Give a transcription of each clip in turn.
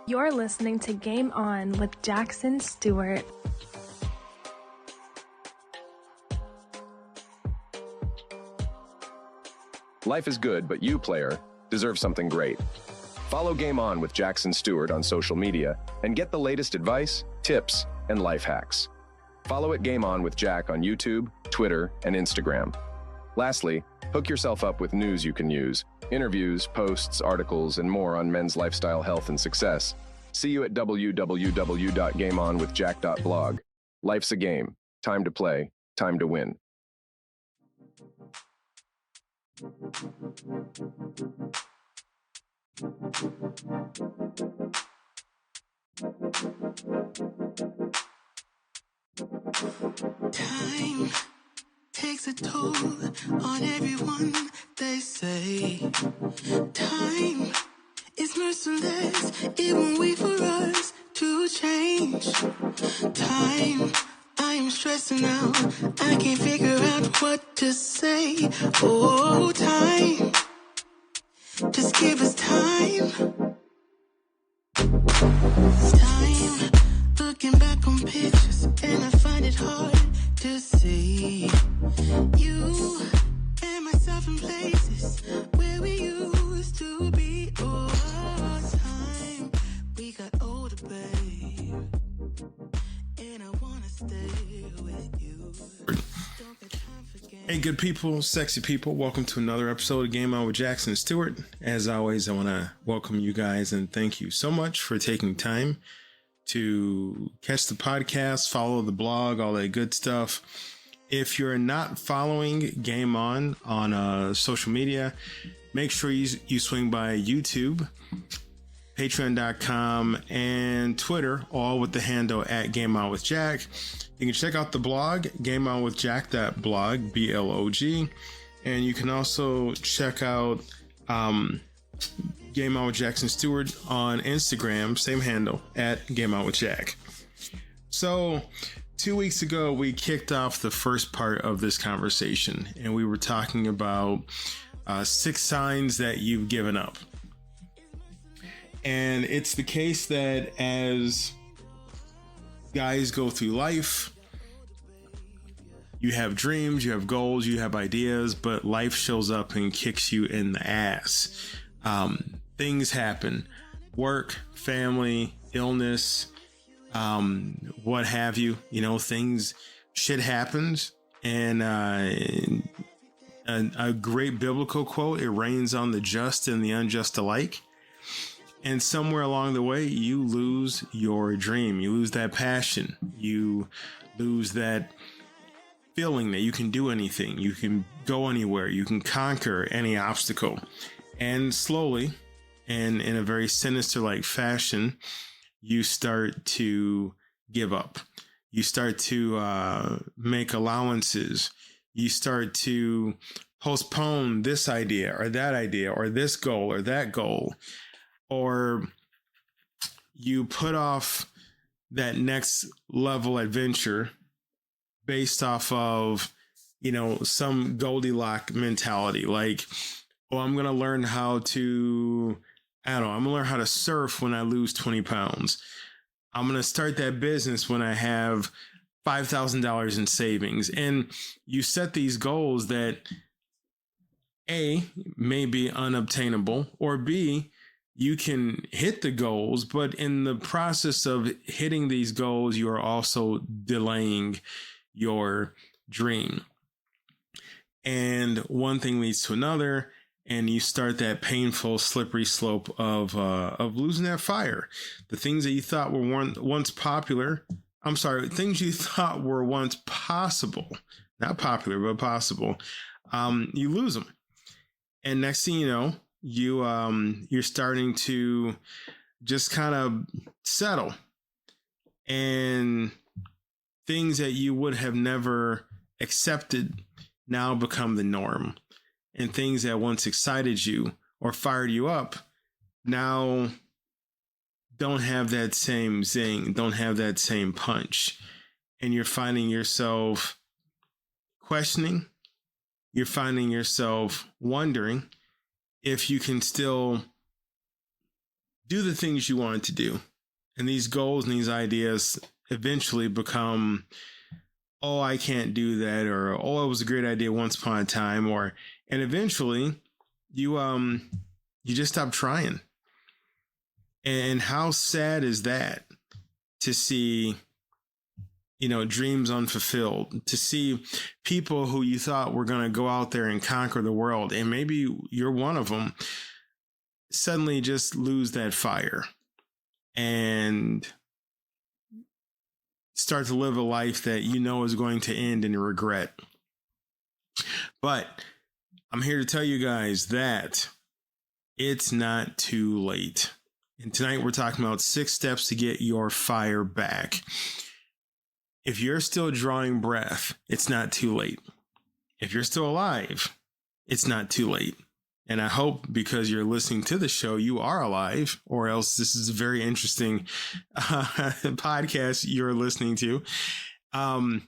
You're listening to Game On with Jackson Stuart. Life is good, but you, player, deserve something great. Follow Game On with Jackson Stuart on social media and get the latest advice, tips, and life hacks. Follow at Game On with Jack on YouTube, Twitter, and Instagram. Lastly, hook yourself up with news you can use, interviews, posts, articles, and more on men's lifestyle, health, and success. See you at www.gameonwithjack.blog. Life's a game. Time to play. Time to win. Time takes a toll on everyone, they say. Time is merciless, it won't wait for us to change. Time, I am stressing out, I can't figure out what to say. Oh, time, just give us time. Time, looking back on pictures, and I find it hard to see you and myself in places where we used to be. Oh, time, we got older, babe, and I wanna stay with you. Don't get time for games. Hey, good people, sexy people, welcome to another episode of Game On with Jackson Stuart. As always, I want to welcome you guys and thank you so much for taking time to catch the podcast, follow the blog, all that good stuff. If you're not following Game On social media, make sure you swing by YouTube, patreon.com, and Twitter, all with the handle at Game On with Jack. You can check out the blog, gameonwithjack.blog, B-L-O-G, and you can also check out Game On with Jackson Stuart on Instagram, same handle, at Game On with Jack. So 2 weeks ago, we kicked off the first part of this conversation, and we were talking about 6 signs that you've given up. And it's the case that as guys go through life, you have dreams, you have goals, you have ideas, but life shows up and kicks you in the ass. Things happen, work, family, illness, what have you, shit happens. And a great biblical quote, it rains on the just and the unjust alike. And somewhere along the way, you lose your dream. You lose that passion. You lose that feeling that you can do anything. You can go anywhere. You can conquer any obstacle. And slowly, and in a very sinister-like fashion, you start to give up. You start to make allowances. You start to postpone this idea or this goal or that goal. Or you put off that next level adventure based off of, some Goldilocks mentality. Like, I'm going to learn how to, I'm going to learn how to surf when I lose 20 pounds. I'm going to start that business when I have $5,000 in savings. And you set these goals that A, may be unobtainable, or B, you can hit the goals, but in the process of hitting these goals, you are also delaying your dream. And one thing leads to another, and you start that painful, slippery slope of losing that fire. The things that you thought were once popular, things you thought were once possible, not popular, but possible, you lose them. And next thing you know, you're starting to just kind of settle, and things that you would have never accepted now become the norm, and things that once excited you or fired you up now don't have that same zing, don't have that same punch. And you're finding yourself questioning, you're finding yourself wondering if you can still do the things you want to do. And these goals and these ideas eventually become, oh, I can't do that, or oh, it was a great idea once upon a time, and eventually you just stop trying. And how sad is that to see, dreams unfulfilled, to see people who you thought were going to go out there and conquer the world, and maybe you're one of them, suddenly just lose that fire and start to live a life that is going to end in regret. But I'm here to tell you guys that it's not too late. And tonight we're talking about 6 steps to get your fire back. If you're still drawing breath, it's not too late. If you're still alive, it's not too late. And I hope because you're listening to the show, you are alive, or else this is a very interesting podcast you're listening to. But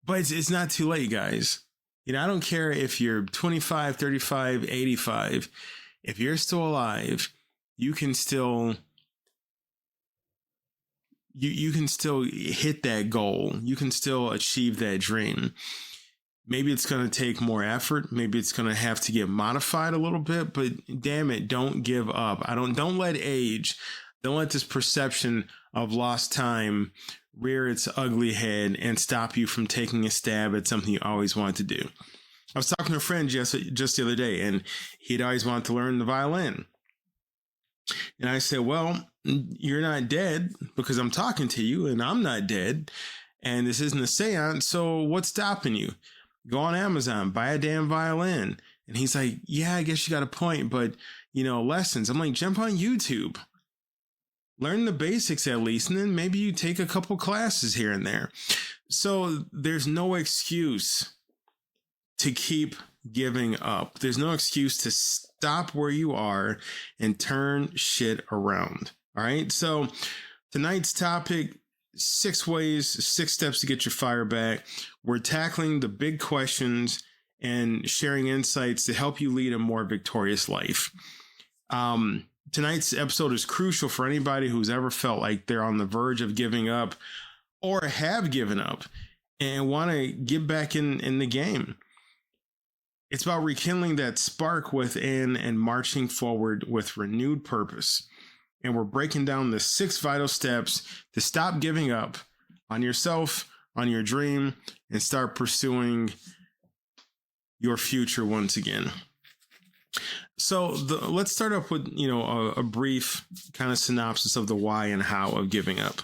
it's not too late, guys. I don't care if you're 25, 35, 85. If you're still alive, you can still you can still hit that goal. You can still achieve that dream. Maybe it's going to take more effort. Maybe it's going to have to get modified a little bit, but damn it, don't give up. Don't let age, don't let this perception of lost time rear its ugly head and stop you from taking a stab at something you always wanted to do. I was talking to a friend just the other day, and he'd always wanted to learn the violin. And I said, well, you're not dead because I'm talking to you, and I'm not dead. And this isn't a seance. So what's stopping you? Go on Amazon, buy a damn violin. And he's like, yeah, I guess you got a point, but lessons. I'm like, jump on YouTube, learn the basics at least. And then maybe you take a couple classes here and there. So there's no excuse to keep giving up. There's no excuse to stop where you are and turn shit around. All right. So tonight's topic, 6 steps to get your fire back. We're tackling the big questions and sharing insights to help you lead a more victorious life. Tonight's episode is crucial for anybody who's ever felt like they're on the verge of giving up or have given up and want to get back in the game. It's about rekindling that spark within and marching forward with renewed purpose. And we're breaking down the 6 vital steps to stop giving up on yourself, on your dream, and start pursuing your future once again. So let's start off with, a brief kind of synopsis of the why and how of giving up.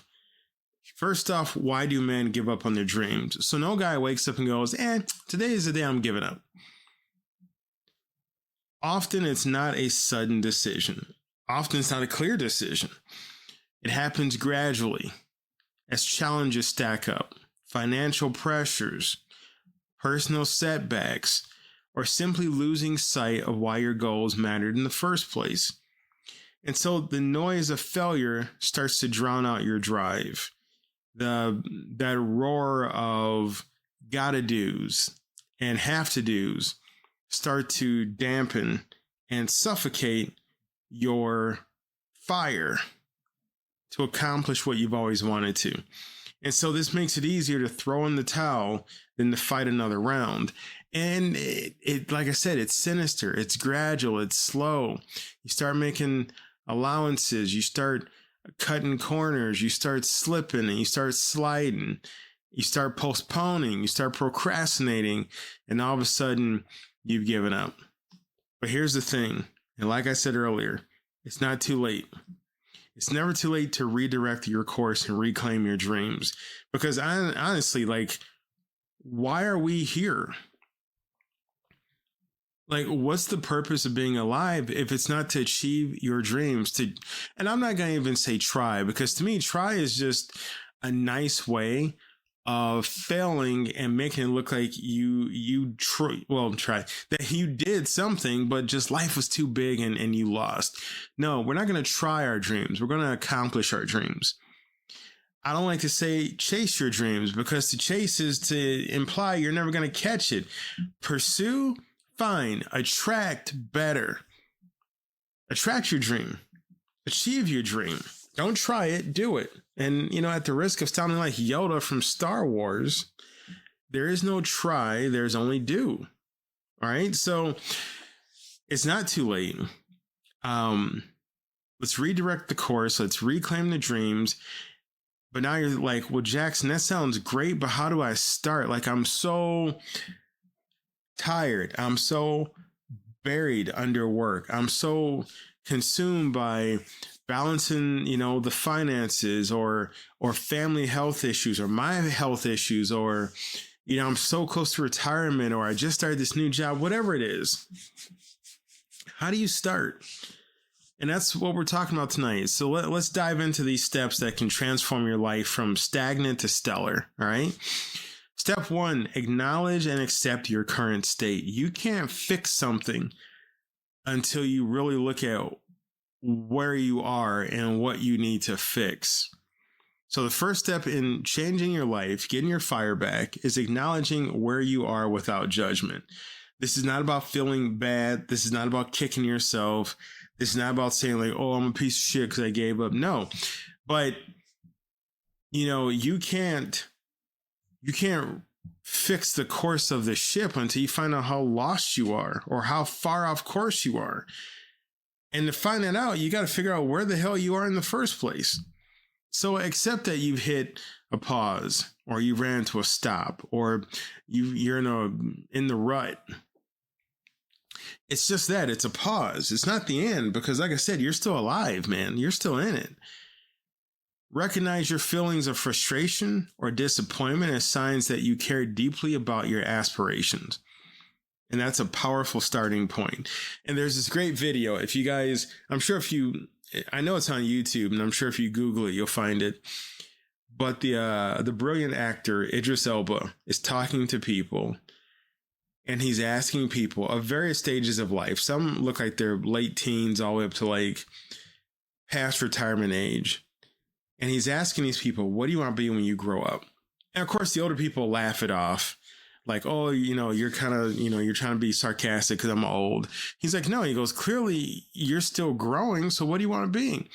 First off, why do men give up on their dreams? So no guy wakes up and goes, today is the day I'm giving up. Often it's not a sudden decision. Often it's not a clear decision. It happens gradually as challenges stack up, financial pressures, personal setbacks, or simply losing sight of why your goals mattered in the first place. And so the noise of failure starts to drown out your drive. That roar of gotta do's and have to do's start to dampen and suffocate your fire to accomplish what you've always wanted to. And so this makes it easier to throw in the towel than to fight another round. And it like I said, it's sinister, it's gradual, it's slow. You start making allowances, you start cutting corners, you start slipping and you start sliding, you start postponing, you start procrastinating, and all of a sudden you've given up. But here's the thing. And like I said earlier, it's not too late. It's never too late to redirect your course and reclaim your dreams. Because honestly, why are we here? What's the purpose of being alive if it's not to achieve your dreams? And I'm not going to even say try, because to me, try is just a nice way of failing and making it look like try that you did something, but just life was too big and you lost. No, we're not going to try our dreams. We're going to accomplish our dreams. I don't like to say chase your dreams, because to chase is to imply you're never going to catch it. Pursue, find, attract better. Attract your dream. achieve your dream. Don't try it, do it. And, at the risk of sounding like Yoda from Star Wars, there is no try, there's only do. All right. So it's not too late. Let's redirect the course. Let's reclaim the dreams. But now you're like, well, Jackson, that sounds great, but how do I start? Like, I'm so tired. I'm so buried under work. I'm so consumed by balancing, the finances or family health issues or my health issues, or, I'm so close to retirement, or I just started this new job, whatever it is. How do you start? And that's what we're talking about tonight. So let's dive into these steps that can transform your life from stagnant to stellar. All right. Step 1, acknowledge and accept your current state. You can't fix something until you really look at where you are and what you need to fix. So the first step in changing your life, getting your fire back, is acknowledging where you are without judgment. This is not about feeling bad. This is not about kicking yourself. This is not about saying like, oh, I'm a piece of shit because I gave up. No, but you can't fix the course of the ship until you find out how lost you are or how far off course you are. And to find that out, you got to figure out where the hell you are in the first place. So accept that you've hit a pause, or you ran to a stop, or you're in the rut. It's just that it's a pause. It's not the end, because like I said, you're still alive, man. You're still in it. Recognize your feelings of frustration or disappointment as signs that you care deeply about your aspirations. And that's a powerful starting point. And there's this great video. If you guys, I know it's on YouTube, and I'm sure if you Google it, you'll find it. But the brilliant actor Idris Elba is talking to people, and he's asking people of various stages of life. Some look like they're late teens all the way up to like past retirement age. And he's asking these people, what do you want to be when you grow up? And of course, the older people laugh it off. Like, oh, you're kind of, you're trying to be sarcastic because I'm old. He's like, no, he goes, clearly you're still growing. So what do you want to be?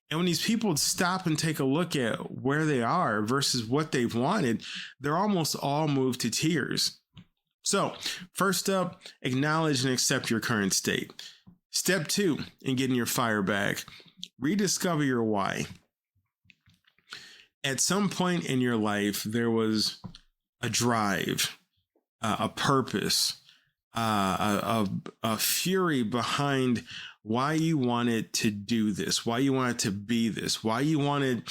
And when these people stop and take a look at where they are versus what they've wanted, they're almost all moved to tears. So first up, acknowledge and accept your current state. Step 2 in getting your fire back, rediscover your why. At some point in your life, there was a drive, a purpose, a fury behind why you wanted to do this, why you wanted to be this, why you wanted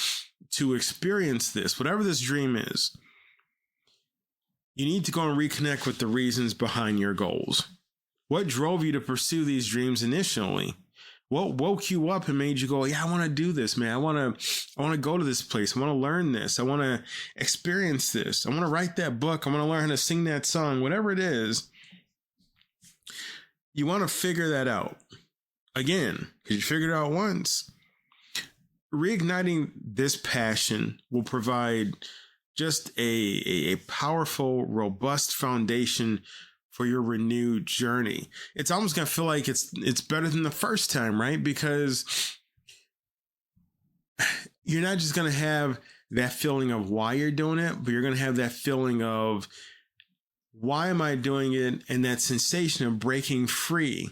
to experience this, whatever this dream is. You need to go and reconnect with the reasons behind your goals. What drove you to pursue these dreams initially? What woke you up and made you go, yeah, I want to do this, man. I want to go to this place. I want to learn this. I want to experience this. I want to write that book. I want to learn how to sing that song, whatever it is. You want to figure that out again, because you figured it out once. Reigniting this passion will provide just a powerful, robust foundation for your renewed journey. It's almost going to feel like it's better than the first time, right? Because you're not just going to have that feeling of why you're doing it, but you're going to have that feeling of why am I doing it? And that sensation of breaking free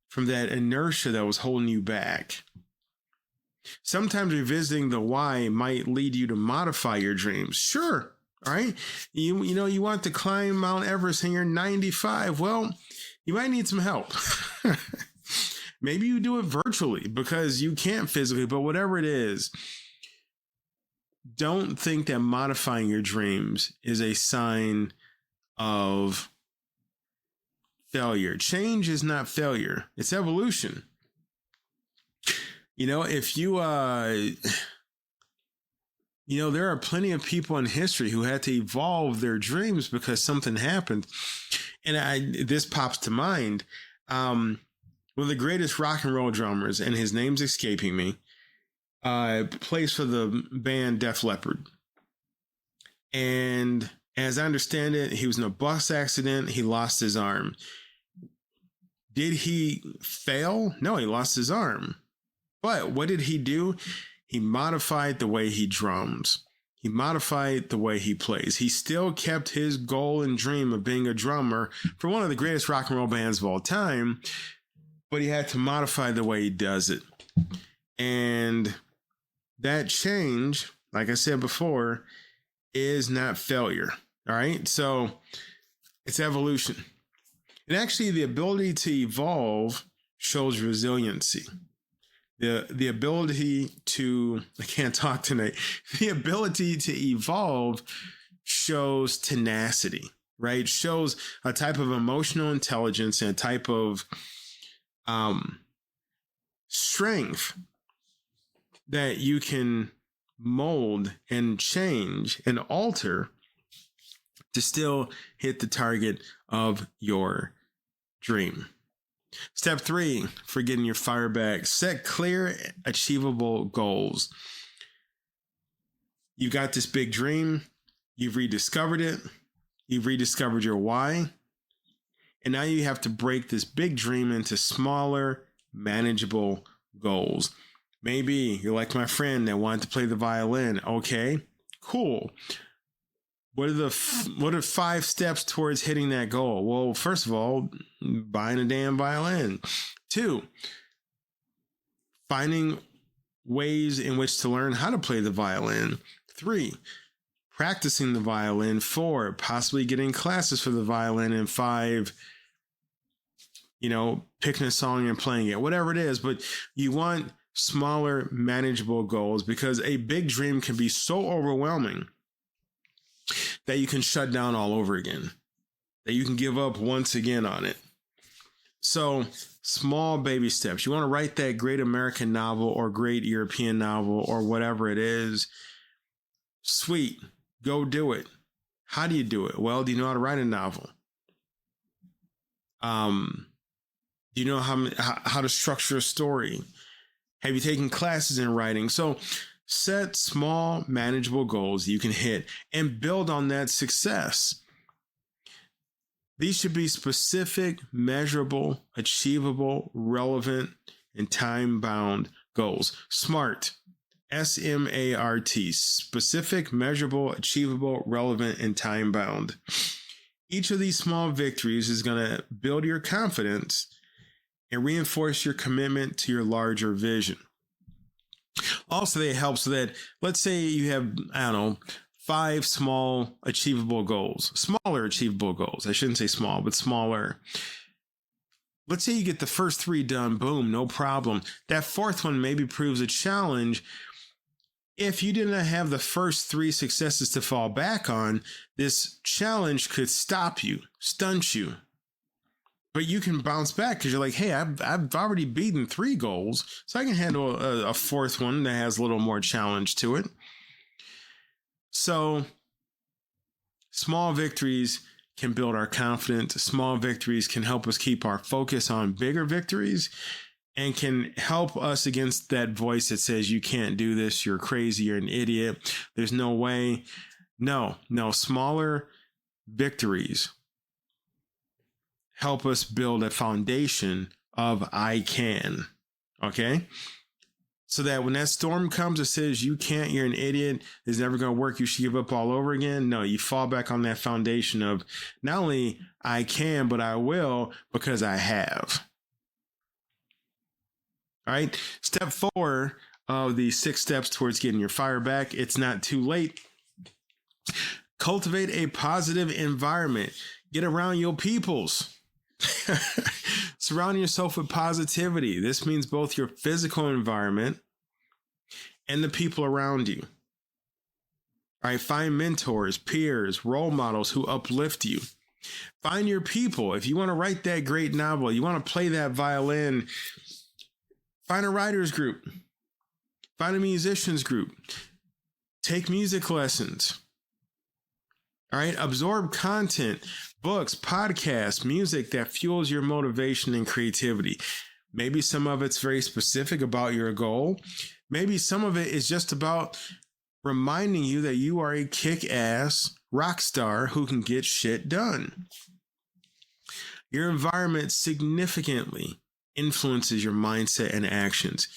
from that inertia that was holding you back. Sometimes revisiting the why might lead you to modify your dreams. Sure. All right. You want to climb Mount Everest and you're 95. Well, you might need some help. Maybe you do it virtually because you can't physically, but whatever it is, don't think that modifying your dreams is a sign of failure. Change is not failure. It's evolution. If you, there are plenty of people in history who had to evolve their dreams because something happened. And this pops to mind. One of the greatest rock and roll drummers, and his name's escaping me, plays for the band Def Leppard. And as I understand it, he was in a bus accident. He lost his arm. Did he fail? No, he lost his arm. But what did he do? He modified the way he drums. He modified the way he plays. He still kept his goal and dream of being a drummer for one of the greatest rock and roll bands of all time, but he had to modify the way he does it. And that change, like I said before, is not failure. All right. So it's evolution. And actually, the ability to evolve shows resiliency. The ability to, I can't talk tonight, the ability to evolve shows tenacity, right? Shows a type of emotional intelligence and a type of strength that you can mold and change and alter to still hit the target of your dream. Step 3 for getting your fire back: set clear, achievable goals. You've got this big dream. You've rediscovered it. You've rediscovered your why. And now you have to break this big dream into smaller, manageable goals. Maybe you're like my friend that wanted to play the violin. Okay, cool. What are 5 steps towards hitting that goal? Well, first of all, buying a damn violin. 2, finding ways in which to learn how to play the violin. 3, practicing the violin. 4, possibly getting classes for the violin. And 5, picking a song and playing it, whatever it is. But you want smaller, manageable goals, because a big dream can be so overwhelming that you can shut down all over again, that you can give up once again on it. So small baby steps. You want to write that great American novel or great European novel or whatever it is. Sweet. Go do it. How do you do it? Well, do you know how to write a novel? Do you know how to structure a story? Have you taken classes in writing? So set small, manageable goals you can hit and build on that success. These should be specific, measurable, achievable, relevant, and time-bound goals. SMART. S-M-A-R-T. Specific, measurable, achievable, relevant, and time-bound. Each of these small victories is going to build your confidence and reinforce your commitment to your larger vision. Also, they help so that, let's say you have, 5 small achievable goals, smaller achievable goals. I shouldn't say small, but smaller. Let's say you get the first 3 done, boom, no problem. That 4th one maybe proves a challenge. If you didn't have the first 3 successes to fall back on, this challenge could stop you, stunt you. But you can bounce back because you're like, hey, I've already beaten 3 goals, so I can handle a 4th one that has a little more challenge to it. So small victories can build our confidence. Small victories can help us keep our focus on bigger victories and can help us against that voice that says, you can't do this, you're crazy, you're an idiot, there's no way. No, smaller victories help us build a foundation of I can, okay? So that when that storm comes that says you can't, you're an idiot, it's never going to work, you should give up all over again. No, you fall back on that foundation of not only I can, but I will because I have. All right, step 4 of the 6 steps towards getting your fire back. It's not too late. Cultivate a positive environment. Get around your peoples. Surround yourself with positivity. This means both your physical environment and the people around you. All right, find mentors, peers, role models who uplift you. Find your people. If you want to write that great novel, you want to play that violin, find a writer's group. Find a musician's group. Take music lessons. All right, absorb content, books, podcasts, music that fuels your motivation and creativity. Maybe some of it's very specific about your goal. Maybe some of it is just about reminding you that you are a kick-ass rock star who can get shit done. Your environment significantly influences your mindset and actions.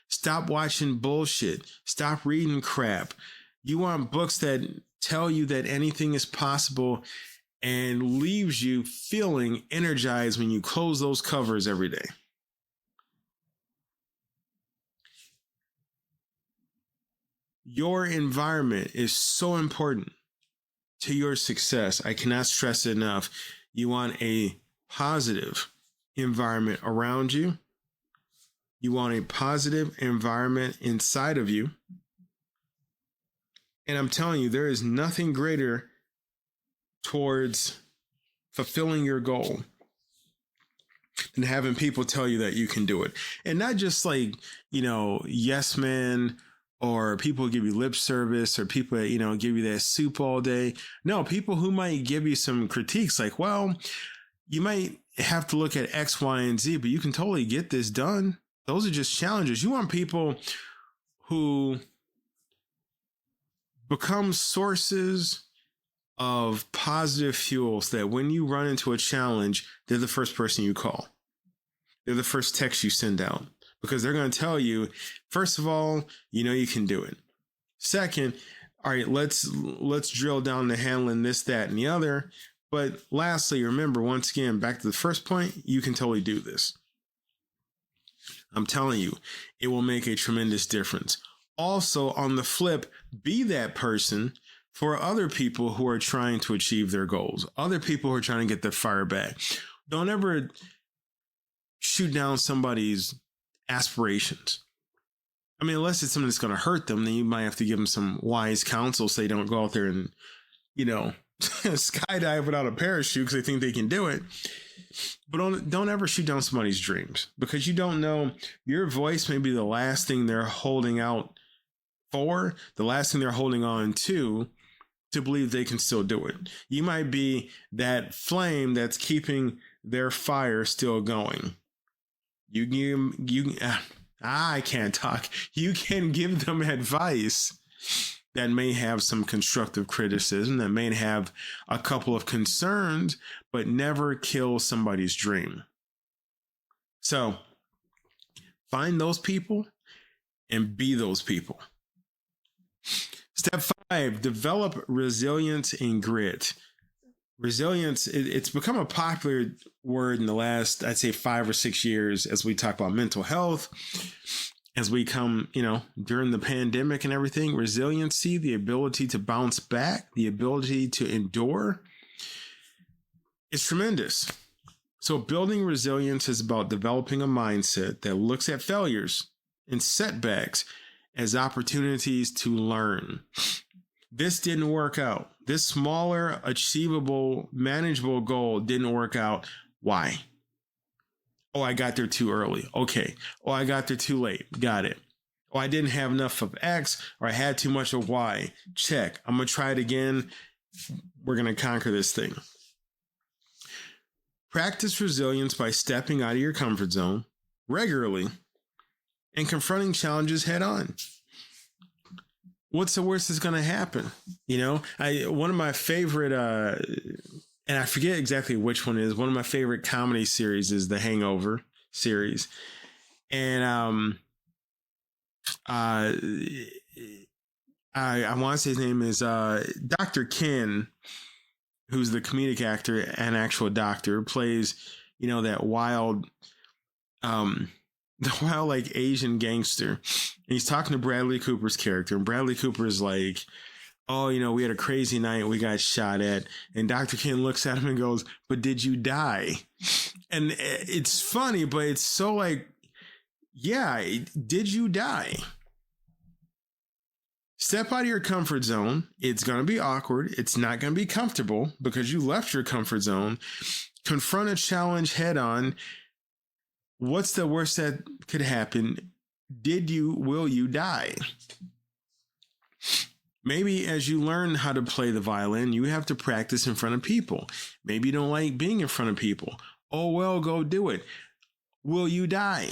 Stop watching bullshit. Stop reading crap. You want books that tell you that anything is possible and leaves you feeling energized when you close those covers every day. Your environment is so important to your success. I cannot stress it enough. You want a positive environment around you. You want a positive environment inside of you. And I'm telling you, there is nothing greater towards fulfilling your goal than having people tell you that you can do it. And not just like, yes men, or people give you lip service, or people that, give you that soup all day. No, people who might give you some critiques like, well, you might have to look at X, Y, and Z, but you can totally get this done. Those are just challenges. You want people who become sources of positive fuel so that when you run into a challenge, they're the first person you call. They're the first text you send out, because they're going to tell you, first of all, you can do it. Second, all right, let's drill down to handling this, that, and the other. But lastly, remember, once again, back to the first point, you can totally do this. I'm telling you, it will make a tremendous difference. Also, on the flip, be that person for other people who are trying to achieve their goals, other people who are trying to get their fire back. Don't ever shoot down somebody's aspirations. I mean, unless it's something that's going to hurt them, then you might have to give them some wise counsel so they don't go out there and, skydive without a parachute because they think they can do it. But don't ever shoot down somebody's dreams, because you don't know, your voice may be the last thing they're holding out for, the last thing they're holding on to believe they can still do it. You might be that flame that's keeping their fire still going. I can't talk. You can give them advice that may have some constructive criticism, that may have a couple of concerns, but never kill somebody's dream. So find those people and be those people. Step 5, develop resilience and grit. Resilience, it's become a popular word in the last, I'd say, 5 or 6 years as we talk about mental health, as we come, during the pandemic and everything. Resiliency, the ability to bounce back, the ability to endure, is tremendous. So building resilience is about developing a mindset that looks at failures and setbacks as opportunities to learn. This didn't work out. This smaller, achievable, manageable goal didn't work out. Why? Oh, I got there too early. Okay. Oh, I got there too late. Got it. Oh, I didn't have enough of X, or I had too much of Y. Check. I'm going to try it again. We're going to conquer this thing. Practice resilience by stepping out of your comfort zone regularly and confronting challenges head on. What's the worst that's going to happen? One of my favorite, and I forget exactly which one it is. One of my favorite comedy series is the Hangover series. And I want to say his name is Dr. Ken, who's the comedic actor and actual doctor, plays, that wild, like Asian gangster. And he's talking to Bradley Cooper's character, and Bradley Cooper is like, oh, we had a crazy night. We got shot at. And Dr. Ken looks at him and goes, but did you die? And it's funny, but it's so like, yeah, did you die? Step out of your comfort zone. It's going to be awkward. It's not going to be comfortable because you left your comfort zone. Confront a challenge head on. What's the worst that could happen? Will you die? Maybe as you learn how to play the violin, you have to practice in front of people. Maybe you don't like being in front of people. Oh, well, go do it. Will you die?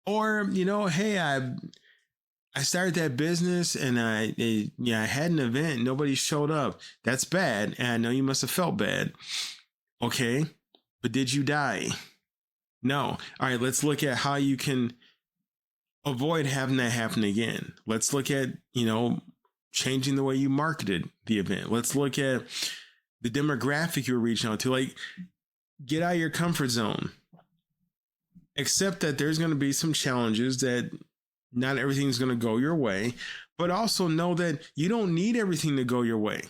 Or, hey, I started that business and I had an event. Nobody showed up. That's bad. And I know you must have felt bad. Okay. But did you die? No. All right. Let's look at how you can avoid having that happen again. Let's look at, changing the way you marketed the event. Let's look at the demographic you're reaching out to. Like, get out of your comfort zone. Accept that there's going to be some challenges, that not everything's going to go your way, but also know that you don't need everything to go your way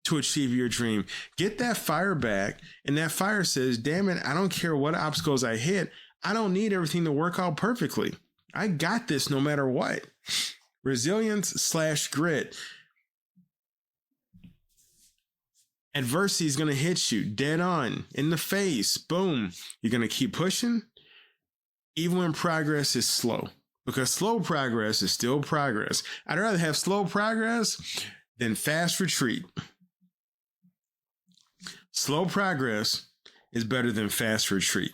to achieve your dream. Get that fire back, and that fire says, damn it, I don't care what obstacles I hit. I don't need everything to work out perfectly. I got this no matter what. Resilience/grit. Adversity is going to hit you dead on in the face. Boom. You're going to keep pushing, even when progress is slow, because slow progress is still progress. I'd rather have slow progress than fast retreat. Slow progress is better than fast retreat.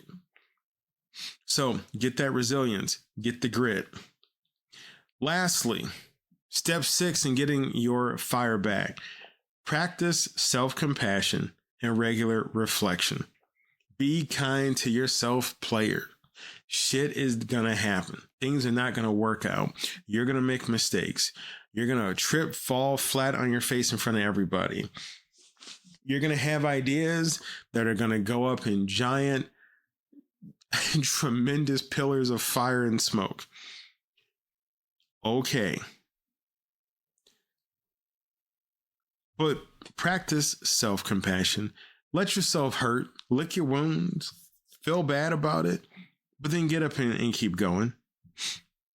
So get that resilience, get the grit. Lastly, step 6 in getting your fire back. Practice self-compassion and regular reflection. Be kind to yourself, player. Shit is going to happen. Things are not going to work out. You're going to make mistakes. You're going to trip, fall flat on your face in front of everybody. You're going to have ideas that are going to go up in giant, tremendous pillars of fire and smoke. Okay. But practice self-compassion. Let yourself hurt, lick your wounds, feel bad about it, but then get up and keep going.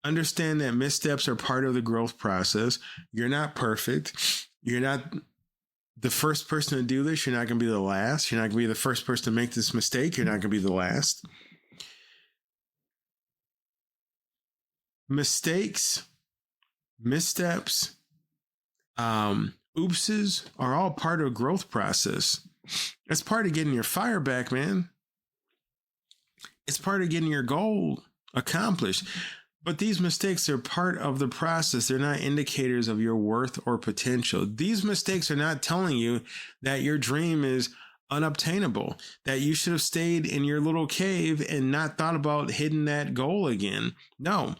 Understand that missteps are part of the growth process. You're not perfect. You're not the first person to do this. You're not going to be the last. You're not going to be the first person to make this mistake. You're not going to be the last. Mistakes, missteps, oopses are all part of a growth process. It's part of getting your fire back, man. It's part of getting your goal accomplished. But these mistakes are part of the process. They're not indicators of your worth or potential. These mistakes are not telling you that your dream is unobtainable, that you should have stayed in your little cave and not thought about hitting that goal again. No,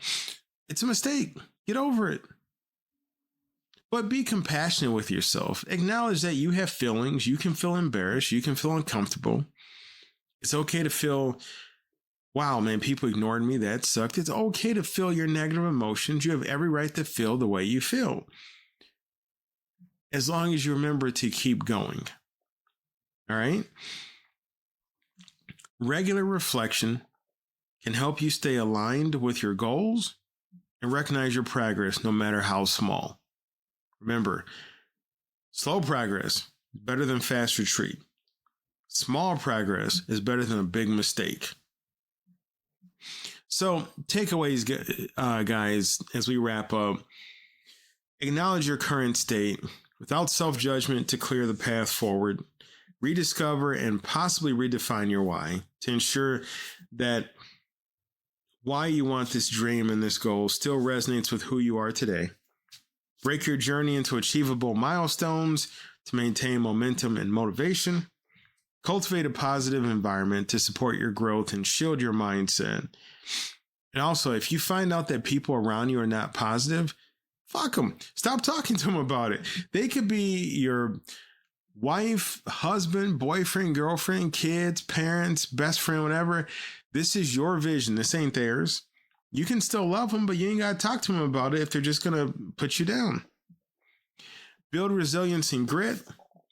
it's a mistake. Get over it. But be compassionate with yourself. Acknowledge that you have feelings. You can feel embarrassed. You can feel uncomfortable. It's okay to feel, wow, man, people ignored me. That sucked. It's okay to feel your negative emotions. You have every right to feel the way you feel, as long as you remember to keep going. All right? Regular reflection can help you stay aligned with your goals and recognize your progress, no matter how small. Remember, slow progress is better than fast retreat. Small progress is better than a big mistake. So, takeaways, guys, as we wrap up. Acknowledge your current state without self-judgment to clear the path forward. Rediscover and possibly redefine your why to ensure that why you want this dream and this goal still resonates with who you are today. Break your journey into achievable milestones to maintain momentum and motivation. Cultivate a positive environment to support your growth and shield your mindset. And also, if you find out that people around you are not positive, fuck them. Stop talking to them about it. They could be your wife, husband, boyfriend, girlfriend, kids, parents, best friend, whatever. This is your vision. This ain't theirs. You can still love them, but you ain't got to talk to them about it if they're just going to put you down. Build resilience and grit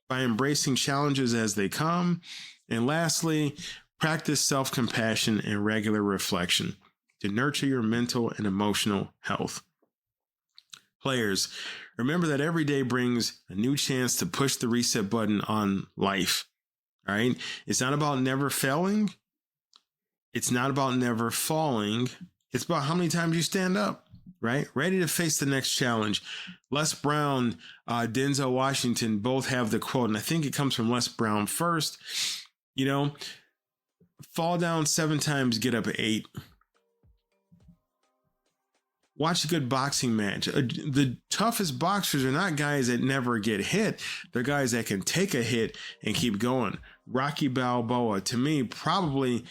by embracing challenges as they come. And lastly, practice self-compassion and regular reflection to nurture your mental and emotional health. Players, remember that every day brings a new chance to push the reset button on life. All right? It's not about never failing. It's not about never falling. It's about how many times you stand up, right? Ready to face the next challenge. Les Brown, Denzel Washington both have the quote, and I think it comes from Les Brown first. Fall down 7 times, get up 8. Watch a good boxing match. The toughest boxers are not guys that never get hit. They're guys that can take a hit and keep going. Rocky Balboa, to me, probably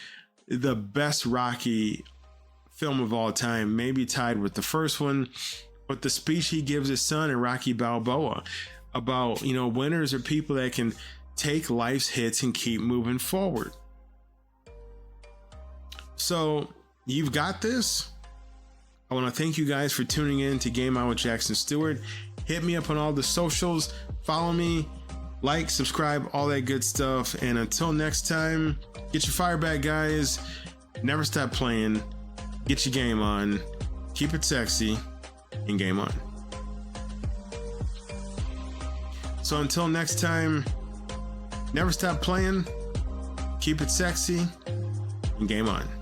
the best Rocky film of all time, maybe tied with the first one. But the speech he gives his son in Rocky Balboa about, winners are people that can take life's hits and keep moving forward. So you've got this. I want to thank you guys for tuning in to Game On with Jackson Stuart. Hit me up on all the socials. Follow me, like, subscribe, all that good stuff. And until next time, get your fire back, guys. Never stop playing. Get your game on. Keep it sexy. And game on. So until next time, never stop playing, keep it sexy, and game on.